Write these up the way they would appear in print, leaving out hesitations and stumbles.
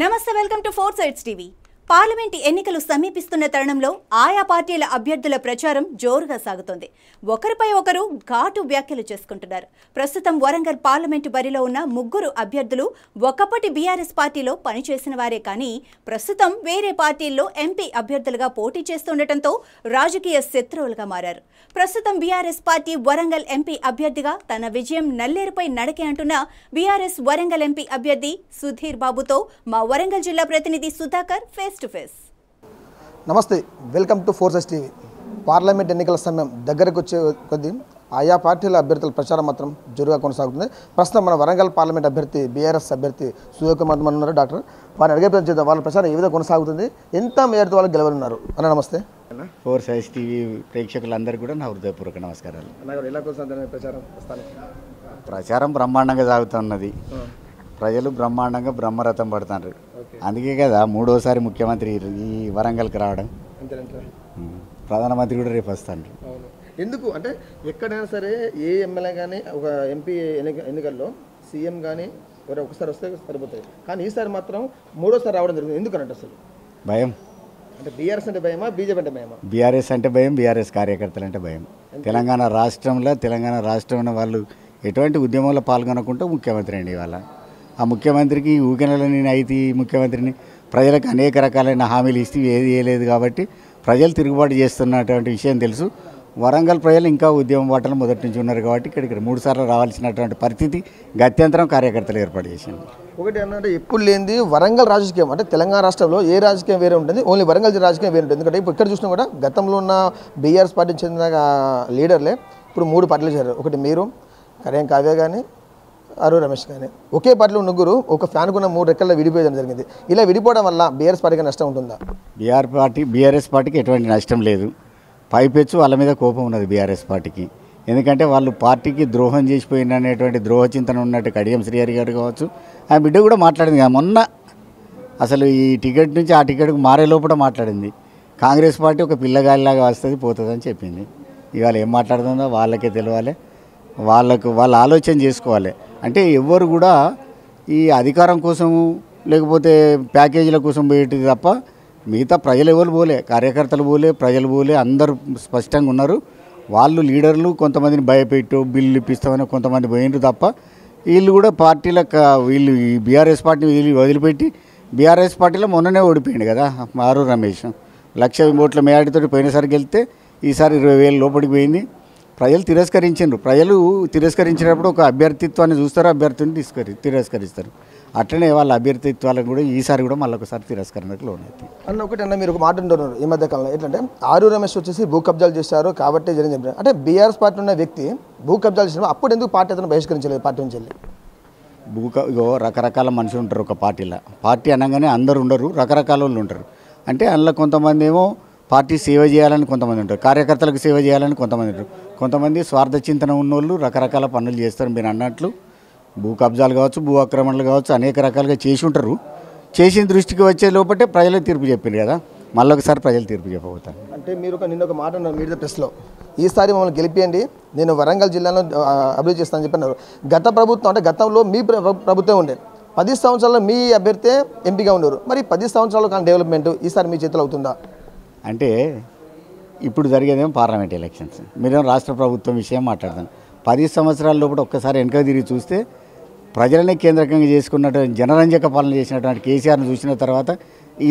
నమస్తే, welcome to 4 sides TV. Parliament ఎన్నికలు సమీపిస్తున్న తరుణంలో ఆయా పార్టీల అభ్యర్థుల ప్రచారం జోరుగా సాగుతోంది. ఒకరిపై ఒకరు ఘాటు వ్యాఖ్యలు చేసుకుంటున్నారు. ప్రస్తుతం వరంగల్ పార్లమెంటు బరిలో ఉన్న ముగ్గురు అభ్యర్థులు ఒకప్పటి బీఆర్ఎస్ పార్టీలో పనిచేసిన వారే, కానీ ప్రస్తుతం వేరే పార్టీల్లో ఎంపీ అభ్యర్థులుగా పోటీ చేస్తుండటంతో రాజకీయ శత్రువులుగా మారారు. ప్రస్తుతం బీఆర్ఎస్ పార్టీ వరంగల్ ఎంపీ అభ్యర్థిగా తన విజయం నల్లేరుపై నడకే అంటున్న బీఆర్ఎస్ వరంగల్ ఎంపీ అభ్యర్థి సుధీర్ బాబుతో మా వరంగల్ జిల్లా ప్రతినిధి సుధాకర్ ఫేస్ టు ఫేస్. నమస్తే, welcome to 4 sides TV. Parliament ఎన్నికల సమయం దగ్గరకు వచ్చే కొద్దీ ఆయా పార్టీల అభ్యర్థుల ప్రచారం మాత్రం జోరుగా కొనసాగుతుంది. ప్రస్తుతం మన వరంగల్ పార్లమెంట్ అభ్యర్థి బీఆర్ఎస్ అభ్యర్థి సుధీర్ కుమార్ ఉన్నారు. డాక్టర్ వారిని అడిగే ప్రయత్నం చేద్దాం. వాళ్ళ ప్రచారం ఏ విధంగా కొనసాగుతుంది, ఎంత మేరతో వాళ్ళు గెలవనున్నారు అన్న. నమస్తే. 4 సైడ్స్ టీవీ ప్రేక్షకులందరికీ కూడా నా హృదయపూర్వక నమస్కారాలు. ఎలా కొనసాగుతుంది ప్రచారం బ్రహ్మాండంగా సాగుతున్నది. ప్రజలు బ్రహ్మాండంగా బ్రహ్మరథం పడుతున్నారు. అందుకే కదా మూడోసారి ముఖ్యమంత్రి ఈ వరంగల్కి రావడం. ప్రధానమంత్రి కూడా రేపు వస్తాను. ఎందుకు అంటే ఎక్కడైనా సరే ఏ ఎమ్మెల్యే కానీ ఒక ఎంపీ ఎన్నికల్లో సీఎం కానీ ఒకసారి వస్తే సరిపోతాయి, కానీ ఈసారి మాత్రం మూడోసారి రావడం జరిగింది. ఎందుకనంటే అసలు భయం. అంటే బీఆర్ఎస్ అంటే భయమా, బీజేపీ అంటే భయమా? బీఆర్ఎస్ అంటే భయం, బీఆర్ఎస్ కార్యకర్తలు అంటే భయం. తెలంగాణ రాష్ట్రంలో వాళ్ళు ఎటువంటి ఉద్యమంలో పాల్గొనకుండా ముఖ్యమంత్రి అండి ఇవాళ. ఆ ముఖ్యమంత్రికి ఊకెనలో నేను అయితే ముఖ్యమంత్రిని ప్రజలకు అనేక రకాలైన హామీలు ఇస్తే ఏది వేయలేదు కాబట్టి ప్రజలు తిరుగుబాటు చేస్తున్నటువంటి విషయం తెలుసు. వరంగల్ ప్రజలు ఇంకా ఉద్యమం బాటలు మొదటి నుంచి ఉన్నారు కాబట్టి ఇక్కడికి 3 సార్లు రావాల్సినటువంటి పరిస్థితి గత్యంతరం కార్యకర్తలు ఏర్పాటు చేసింది. ఒకటి అన్నట్టు ఎప్పుడు లేనిది వరంగల్ రాజకీయం అంటే తెలంగాణ రాష్ట్రంలో ఏ రాజకీయం వేరే ఉంటుంది, ఓన్లీ వరంగల్ రాజకీయం వేరే ఉంటుంది. ఎందుకంటే ఇప్పుడు ఇక్కడ చూసినా కూడా గతంలో ఉన్న బీఆర్ఎస్ పార్టీకి చెందిన లీడర్లే ఇప్పుడు 3 పార్టీలు చేరారు. ఒకటి మీరు, కరేం కావ్య కానీ, ఆరు రమేష్ కానీ. ఒకే పార్టీలో ముగ్గురు ఒక ఫ్యాన్ కొన్న 3 రెక్కల్లో విడిపోయడం జరిగింది. ఇలా విడిపోవడం వల్ల బీఆర్ఎస్ పార్టీకి నష్టం ఉంటుందా? బీఆర్ఎస్ పార్టీకి ఎటువంటి నష్టం లేదు. పైపెచ్చు వాళ్ళ మీద కోపం ఉన్నది బీఆర్ఎస్ పార్టీకి. ఎందుకంటే వాళ్ళు పార్టీకి ద్రోహం చేసిపోయిన అనేటువంటి ద్రోహ చింతన ఉన్నట్టు కడియం శ్రీహరి గారు కావచ్చు, ఆ బిడ్డ కూడా మాట్లాడింది కదా మొన్న. అసలు ఈ టికెట్ నుంచి ఆ టికెట్కు మారే లోపల మాట్లాడింది. కాంగ్రెస్ పార్టీ ఒక పిల్లగాలిలాగా వస్తుంది పోతుందని చెప్పింది. ఇవాళ ఏం మాట్లాడుతుందో వాళ్ళకే తెలియాలి, వాళ్ళు ఆలోచన చేసుకోవాలి. అంటే ఎవ్వరు కూడా ఈ అధికారం కోసము లేకపోతే ప్యాకేజీల కోసం పోయేటిది తప్ప మిగతా ప్రజలు ఎవరు పోలే, కార్యకర్తలు పోలే, ప్రజలు పోలే, అందరూ స్పష్టంగా ఉన్నారు. వాళ్ళు లీడర్లు కొంతమందిని భయపెట్టు బిల్లు ఇప్పిస్తామని కొంతమంది పోయినరు తప్ప వీళ్ళు కూడా వీళ్ళు ఈ బీఆర్ఎస్ పార్టీని వదిలిపెట్టి బీఆర్ఎస్ పార్టీలో మొన్ననే ఓడిపోయింది కదా ఆరు రమేష్. 1,00,000 ఓట్ల మేయాడితో పోయినసారికి వెళ్తే ఈసారి 20,000 లోపలికి పోయింది. ప్రజలు తిరస్కరించారు. ప్రజలు తిరస్కరించినప్పుడు ఒక అభ్యర్థిత్వాన్ని చూస్తారు, అభ్యర్థిని తిరస్కరిస్తారు. అట్లనే వాళ్ళ అభ్యర్థిత్వాలకు కూడా ఈసారి కూడా మళ్ళీ ఒకసారి తిరస్కరణకు లోనవుతుంది. ఒకటి మీరు ఒక మాట అంటున్నారు ఈ మధ్య కాలంలో ఏంటంటే ఆరు రమేష్ వచ్చేసి భూ కబ్జాలు చేశారు కాబట్టి జరిగింది చెప్పారు. అంటే బీఆర్ఎస్ పార్టీ ఉన్న వ్యక్తి భూ కబ్జాలు చేసిన అప్పుడు ఎందుకు పార్టీ అతను బహిష్కరించలేదు పార్టీ నుంచి వెళ్ళి? రకరకాల మనుషులు ఉంటారు ఒక పార్టీలో. పార్టీ అనగానే అందరు ఉండరు, రకరకాల వాళ్ళు ఉంటారు. అంటే అందులో కొంతమంది ఏమో పార్టీ సేవ చేయాలని కొంతమంది ఉంటారు, కార్యకర్తలకు సేవ చేయాలని కొంతమంది ఉంటారు, కొంతమంది స్వార్థ చింతన ఉన్నోళ్ళు రకరకాల పనులు చేస్తారు. మీరు అన్నట్లు భూ కబ్జాలు కావచ్చు, భూ ఆక్రమణలు కావచ్చు, అనేక రకాలుగా చేసి ఉంటారు. చేసిన దృష్టికి వచ్చే లోపటే ప్రజలకు తీర్పు చెప్పింది కదా, మళ్ళీ ఒకసారి ప్రజలు తీర్పు చెప్పబోతారు. అంటే మీరు నిన్న ఒక మాట అన్నారు మీడియా ప్రెస్లో, ఈసారి మమ్మల్ని గెలిపియండి నేను వరంగల్ జిల్లాలో అభివృద్ధి చేస్తానని చెప్పన్నారు. గత ప్రభుత్వం అంటే గతంలో మీ ప్రభుత్వం ఉండే 10 సంవత్సరాల్లో మీ అభ్యర్థి ఎంపీగా ఉన్నారు. మరి 10 సంవత్సరాలు కానీ డెవలప్మెంట్ ఈసారి మీ చేతిలో అవుతుందా? అంటే ఇప్పుడు జరిగేదేమో పార్లమెంట్ ఎలక్షన్స్, మీరేమో రాష్ట్ర ప్రభుత్వం విషయం మాట్లాడతాను. 10 సంవత్సరాల లోపల ఒక్కసారి వెనక తిరిగి చూస్తే ప్రజలనే కేంద్రకంగా చేసుకున్నటువంటి జనరంజక పాలన చేసినటువంటి కేసీఆర్ను చూసిన తర్వాత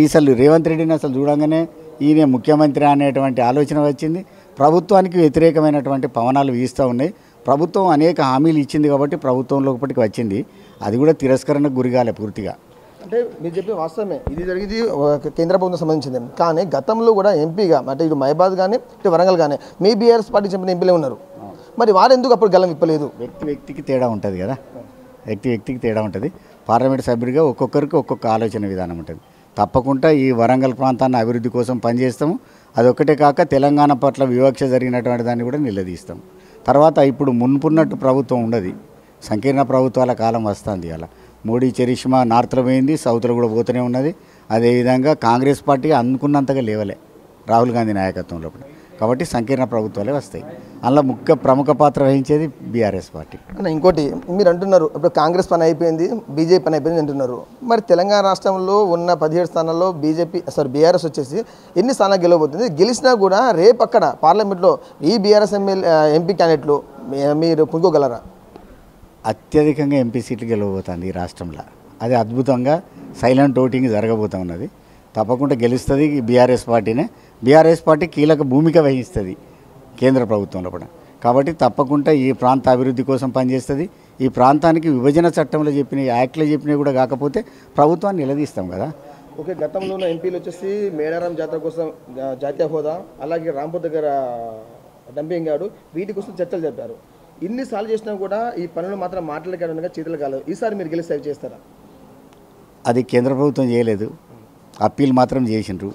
అసలు రేవంత్ రెడ్డిని అసలు చూడంగానే ఈయన ముఖ్యమంత్రి అనేటువంటి ఆలోచన వచ్చింది. ప్రభుత్వానికి వ్యతిరేకమైనటువంటి పవనాలు వీస్తూ ఉన్నాయి. ప్రభుత్వం అనేక హామీలు ఇచ్చింది కాబట్టి ప్రభుత్వంలోపటికి వచ్చింది. అది కూడా తిరస్కరణకు గురిగాలే పూర్తిగా. అంటే మీరు చెప్పిన వాస్తవమే, ఇది జరిగింది కేంద్ర ప్రభుత్వం సంబంధించింది. కానీ గతంలో కూడా ఎంపీగా అంటే ఇటు మహబాద్ కానీ ఇటు వరంగల్ కానీ మీ బీఆర్ఎస్ పార్టీ చెప్పిన ఎంపీలే ఉన్నారు. మరి వారు ఎందుకు అప్పుడు గలం ఇప్పలేదు? వ్యక్తికి తేడా ఉంటుంది కదా, వ్యక్తికి తేడా ఉంటుంది. పార్లమెంట్ సభ్యుడిగా ఒక్కొక్కరికి ఒక్కొక్క ఆలోచన విధానం ఉంటుంది. తప్పకుండా ఈ వరంగల్ ప్రాంతాన్ని అభివృద్ధి కోసం పనిచేస్తాము. అదొక్కటే కాక తెలంగాణ పట్ల వివక్ష జరిగినటువంటి దాన్ని కూడా నిలదీస్తాం. తర్వాత ఇప్పుడు మున్పున్నట్టు ప్రభుత్వం ఉండదు, సంకీర్ణ ప్రభుత్వాల కాలం వస్తుంది. అలా మోడీ చరిష్మా నార్త్లో పోయింది, సౌత్లో కూడా పోతూనే ఉన్నది. అదేవిధంగా కాంగ్రెస్ పార్టీ అనుకున్నంతగా లేవలే రాహుల్ గాంధీ నాయకత్వంలో. కాబట్టి సంకీర్ణ ప్రభుత్వాలే వస్తాయి. అందులో ప్రముఖ పాత్ర వహించేది బీఆర్ఎస్ పార్టీ. అన్న ఇంకోటి మీరు అంటున్నారు ఇప్పుడు కాంగ్రెస్ పని అయిపోయింది, బీజేపీ పని అయిపోయింది అంటున్నారు. మరి తెలంగాణ రాష్ట్రంలో ఉన్న 17 స్థానాల్లో బీఆర్ఎస్ వచ్చేసి ఎన్ని స్థానాలు గెలవబోతుంది? గెలిచినా కూడా రేపు అక్కడ పార్లమెంట్లో ఈ బీఆర్ఎస్ ఎంపీ క్యాండిడేట్లు మీరు పుంజుకోగలరా? అత్యధికంగా ఎంపీ సీట్లు గెలవబోతుంది ఈ రాష్ట్రంలో. అది అద్భుతంగా సైలెంట్ ఓటింగ్ జరగబోతూ ఉన్నది. తప్పకుండా గెలుస్తుంది బీఆర్ఎస్ పార్టీనే. బీఆర్ఎస్ పార్టీ కీలక భూమిక వహిస్తుంది కేంద్ర ప్రభుత్వంలో కూడా. కాబట్టి తప్పకుండా ఈ ప్రాంత అభివృద్ధి కోసం పనిచేస్తుంది. ఈ ప్రాంతానికి విభజన చట్టంలో చెప్పిన యాక్ట్లో చెప్పినవి కూడా కాకపోతే ప్రభుత్వాన్ని నిలదీస్తాం కదా. ఓకే, గతంలో ఉన్న ఎంపీలు వచ్చేసి మేడారం జాతర కోసం జాతీయ హోదా, అలాగే రాంపూర్ దగ్గర డంపింగ్ యార్డు, వీటి కోసం చర్చలు జరిపారు. ఇన్నిసార్లు చేసినా కూడా ఈ పనులు మాత్రం మాటలకి చేతులు కాలేదు. ఈసారి మీరు గెలిస్తే అవి చేస్తారా? అది కేంద్ర ప్రభుత్వం చేయలేదు, అప్పీల్ మాత్రం చేసిండ్రు.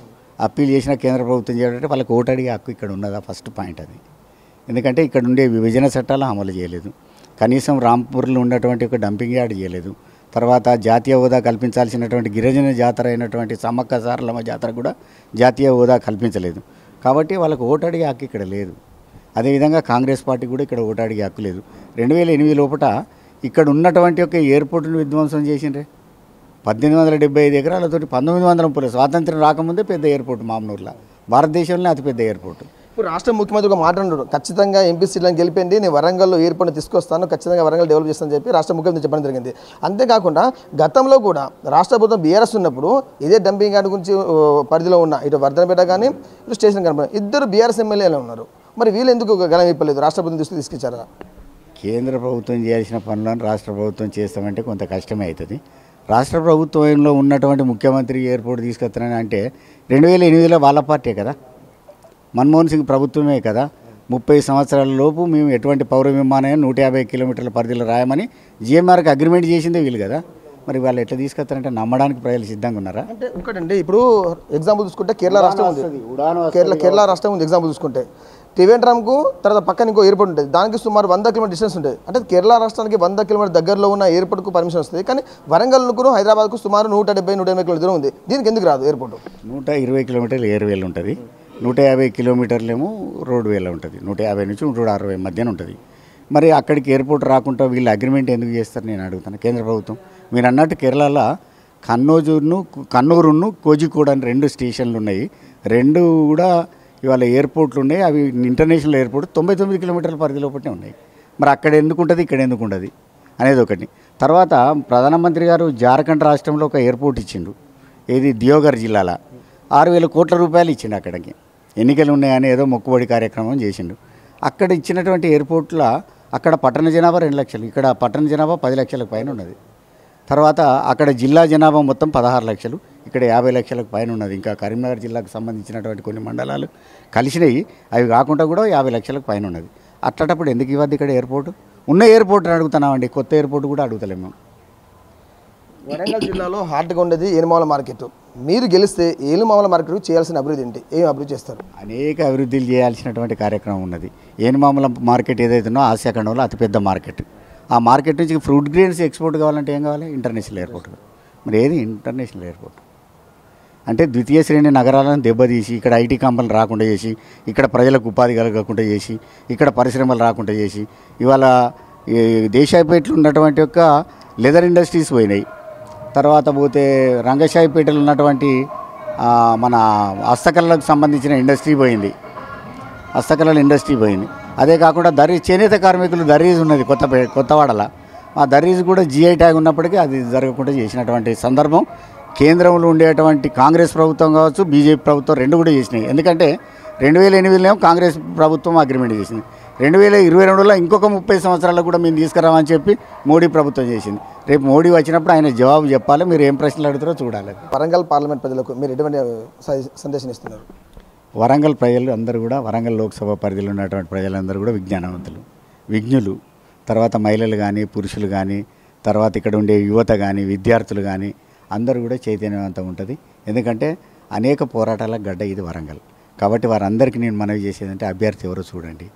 అప్పీల్ చేసిన కేంద్ర ప్రభుత్వం చేయాలంటే వాళ్ళకి ఓటు అడిగే హక్కు ఇక్కడ ఉన్నదా? ఫస్ట్ పాయింట్ అది. ఎందుకంటే ఇక్కడ ఉండే విభజన చట్టాలు అమలు చేయలేదు. కనీసం రాంపూర్లో ఉన్నటువంటి ఒక డంపింగ్ యార్డ్ చేయలేదు. తర్వాత జాతీయ హోదా కల్పించాల్సినటువంటి గిరిజన జాతర అయినటువంటి సమ్మక్క సారలమ్మ జాతర కూడా జాతీయ హోదా కల్పించలేదు. కాబట్టి వాళ్ళకు ఓటు అడిగే హక్కు ఇక్కడ లేదు. అదేవిధంగా కాంగ్రెస్ పార్టీ కూడా ఇక్కడ ఓటు అడిగే హక్కు లేదు. 2008 లోపల ఇక్కడ ఉన్నటువంటి ఒక ఎయిర్పోర్టును విధ్వంసం చేసిండ్రే. 1875 ఎకరాలతోటి 1930 స్వాతంత్రం రాకముందే పెద్ద ఎయిర్పోర్ట్ మామనూరులో, భారతదేశంలోనే అతిపెద్ద ఎయిర్పోర్ట్. ఇప్పుడు రాష్ట్ర ముఖ్యమంత్రి ఒక మాట అన్నాడు, ఖచ్చితంగా ఎంపీ సీట్లను గెలిపిండి, నేను వరంగల్లో ఎయిర్పోర్ట్ని తీసుకొస్తాను, ఖచ్చితంగా వరంగల్ డెవలప్ చేస్తానని చెప్పి రాష్ట్ర ముఖ్యమంత్రి చెప్పడం జరిగింది. అంతేకాకుండా గతంలో కూడా రాష్ట్ర ప్రభుత్వం బీఆర్ఎస్ ఉన్నప్పుడు ఇదే డంపింగ్ యార్డ్ గురించి పరిధిలో ఉన్న ఇటు వర్ధనపేట కానీ ఇటు స్టేషన్ కనపడ ఇద్దరు బీఆర్ఎస్ ఎమ్మెల్యేలు ఉన్నారు. మరి వీళ్ళు ఎందుకు గలం ఇప్పలేదు? రాష్ట్ర ప్రభుత్వం తీసుకొచ్చారా? కేంద్ర ప్రభుత్వం చేయాల్సిన పనులను రాష్ట్ర ప్రభుత్వం చేస్తామంటే కొంత కష్టమే అవుతుంది. రాష్ట్ర ప్రభుత్వంలో ఉన్నటువంటి ముఖ్యమంత్రి ఎయిర్పోర్ట్ తీసుకొస్తానని అంటే 2008లో వాళ్ళ పార్టీ కదా, మన్మోహన్ సింగ్ ప్రభుత్వమే కదా. 30 సంవత్సరాల లోపు మేము ఎటువంటి పౌర విమానాన్ని 150 కిలోమీటర్ల పరిధిలో రాయమని జిఎంఆర్కి అగ్రిమెంట్ చేసిందే వీళ్ళు కదా. మరి వాళ్ళు ఎట్లా తీసుకొస్తారంటే నమ్మడానికి ప్రజలు సిద్ధంగా ఉన్నారా? అంటే ఒకటండి, ఇప్పుడు ఎగ్జాంపుల్ చూసుకుంటే కేరళ రాష్ట్రం ఉంది, కేరళ రాష్ట్రం ఉంది ఎగ్జాంపుల్ చూసుకుంటే త్రివేంద్రంకు తర్వాత పక్కన ఇంకో ఎయిర్పోర్ట్ ఉంటుంది, దానికి సుమారు 100 కిలోమీటర్ డిస్టెన్స్ ఉంటుంది. అంటే కేరళ రాష్ట్రానికి 100 కిలోమీటర్ దగ్గరలో ఉన్న ఎయిర్పోర్ట్కు పర్మిషన్ వస్తుంది. కానీ వరంగల్కు హైదరాబాద్కు సుమారు 170-180 కిలోమీటర్ దూరం ఉంది. దీనికి ఎందుకు రాదు ఎయిర్పోర్ట్? 120 కిలోమీటర్లు ఎయిర్వేల్ ఉంటుంది, 150 కిలోమీటర్లేమో రోడ్ వేలో ఉంటుంది. 150 నుంచి 160 మధ్యన ఉంటుంది. మరి అక్కడికి ఎయిర్పోర్ట్ రాకుండా వీళ్ళు అగ్రిమెంట్ ఎందుకు చేస్తారు నేను అడుగుతాను కేంద్ర ప్రభుత్వం. మీరు అన్నట్టు కేరళలో కన్నూరును కోజికోడ్ అని 2 స్టేషన్లు ఉన్నాయి. 2 కూడా ఇవాళ ఎయిర్పోర్ట్లు ఉన్నాయి. అవి ఇంటర్నేషనల్ ఎయిర్పోర్ట్ 99 కిలోమీటర్ల పరిధి లోపలనే ఉన్నాయి. మరి అక్కడ ఎందుకు ఉంటుంది, ఇక్కడ ఎందుకు ఉండదు అనేది ఒకటి. తర్వాత ప్రధానమంత్రి గారు జార్ఖండ్ రాష్ట్రంలో ఒక ఎయిర్పోర్ట్ ఇచ్చిండు, ఏది దియోగర్ జిల్లాలో 6,000 కోట్ల రూపాయలు ఇచ్చిండు. అక్కడికి ఎన్నికలు ఉన్నాయని ఏదో మొక్కుబడి కార్యక్రమం చేసిండు. అక్కడ ఇచ్చినటువంటి ఎయిర్పోర్ట్లో అక్కడ పట్టణ జనాభా 2 లక్షలు, ఇక్కడ పట్టణ జనాభా 10 లక్షలకు పైన ఉన్నది. తర్వాత అక్కడ జిల్లా జనాభా మొత్తం 16 లక్షలు, ఇక్కడ 50 లక్షలకు పైన ఉన్నది. ఇంకా కరీంనగర్ జిల్లాకు సంబంధించినటువంటి కొన్ని మండలాలు కలిసినాయి, అవి కాకుండా కూడా 50 లక్షలకు పైన ఉన్నది. అట్టటప్పుడు ఎందుకు ఇవ్వద్దు ఇక్కడ ఎయిర్పోర్టు? ఉన్న ఎయిర్పోర్ట్ని అడుగుతున్నామండి, కొత్త ఎయిర్పోర్ట్ కూడా అడుగుతలేము. వరంగల్ జిల్లాలో హార్ట్గా ఉండేది ఏనుమావుల మార్కెట్. మీరు గెలిస్తే ఏనుమావుల మార్కెట్ చేయాల్సిన అభివృద్ధి ఏంటి? ఏం అభివృద్ధి చేస్తారు? అనేక అభివృద్ధులు చేయాల్సినటువంటి కార్యక్రమం ఉన్నది. ఏనుమాముల మార్కెట్ ఏదైతుందో ఆసియా ఖండంలో అతిపెద్ద మార్కెట్. ఆ మార్కెట్ నుంచి ఫ్రూట్ గ్రెయిన్స్ ఎక్స్పోర్ట్ కావాలంటే ఏం కావాలి? International airport. మరి ఏది ఇంటర్నేషనల్ ఎయిర్పోర్ట్ అంటే ద్వితీయ శ్రేణి నగరాలను దెబ్బతీసి ఇక్కడ ఐటీ కంపెనీలు రాకుండా చేసి, ఇక్కడ ప్రజలకు ఉపాధి కలగకుండా చేసి, ఇక్కడ పరిశ్రమలు రాకుండా చేసి, ఇవాళ దేశాయిపేటలో ఉన్నటువంటి యొక్క లెదర్ ఇండస్ట్రీస్ పోయినాయి. తర్వాత పోతే రంగశాయిపేటలో ఉన్నటువంటి మన హస్తకళలకు సంబంధించిన ఇండస్ట్రీ పోయింది, హస్తకళల ఇండస్ట్రీ పోయింది. అదే కాకుండా చేనేత కార్మికులు దర్రీజ్ ఉన్నది కొత్తవాడలో, ఆ దర్రీజ్ కూడా జిఐ ట్యాగ్ ఉన్నప్పటికీ అది జరగకుండా చేసినటువంటి సందర్భం కేంద్రంలో ఉండేటువంటి కాంగ్రెస్ ప్రభుత్వం కావచ్చు, బీజేపీ ప్రభుత్వం 2 కూడా చేసినాయి. ఎందుకంటే 2008లో కాంగ్రెస్ ప్రభుత్వం అగ్రిమెంట్ చేసింది, 2022లో ఇంకొక 30 సంవత్సరాలకు కూడా మేము తీసుకురామని చెప్పి మోడీ ప్రభుత్వం చేసింది. రేపు మోడీ వచ్చినప్పుడు ఆయన జవాబు చెప్పాలి, మీరు ఏం ప్రశ్నలు అడుగుతారో చూడాలి. వరంగల్ పార్లమెంట్ ప్రజలకు మీరు ఎటువంటి సందేశం ఇస్తున్నారు? వరంగల్ ప్రజలు అందరూ కూడా, వరంగల్ లోక్సభ పరిధిలో ఉన్నటువంటి ప్రజలందరూ కూడా విజ్ఞానవంతులు, విజ్ఞులు. తర్వాత మహిళలు కానీ, పురుషులు కానీ, తర్వాత ఇక్కడ ఉండే యువత కానీ, విద్యార్థులు కానీ అందరూ కూడా చైతన్యవంతంగా ఉంటుంది. ఎందుకంటే అనేక పోరాటాల గడ్డ ఇది వరంగల్. కాబట్టి వారందరికీ నేను మనవి చేసేదంటే అభ్యర్థి ఎవరో చూడండి,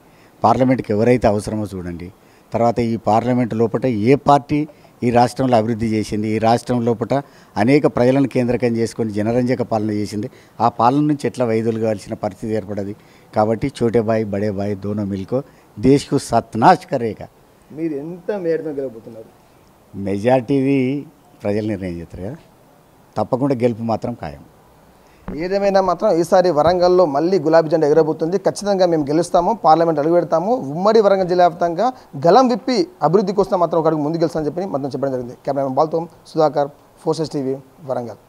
పార్లమెంట్కి ఎవరైతే అవసరమో చూడండి. తర్వాత ఈ పార్లమెంటు లోపల ఏ పార్టీ ఈ రాష్ట్రంలో అభివృద్ధి చేసింది, ఈ రాష్ట్రం లోపల అనేక ప్రజలను కేంద్రకం చేసుకొని జనరంజక పాలన చేసింది, ఆ పాలన నుంచి ఎట్లా వైదొలగాల్సిన పరిస్థితి ఏర్పడది. కాబట్టి छोटे भाई बड़े भाई दोनों मिलकर देश को सत्नाश करेगा మీరు ఎంత మేరతో గెలవబోతున్నారు? మెజార్టీది ప్రజలు నిర్ణయం చేస్తారు కదా, తప్పకుండా గెలుపు మాత్రం ఖాయం. ఏదేమైనా మాత్రం ఈసారి వరంగల్లో మళ్ళీ గులాబీ జెండా ఎగరబోతుంది. ఖచ్చితంగా మేము గెలుస్తాము, పార్లమెంట్ అడుగు పెడతాము. ఉమ్మడి వరంగల్ జిల్లా వ్యాప్తంగా గలం విప్పి అభివృద్ధి కోసం మాత్రం ఒక అడుగు ముందు గెలుస్తామని చెప్పి మాత్రం చెప్పడం జరిగింది. కెమెరామెన్ బాల్తో సుధాకర్, 4S టీవీ, వరంగల్.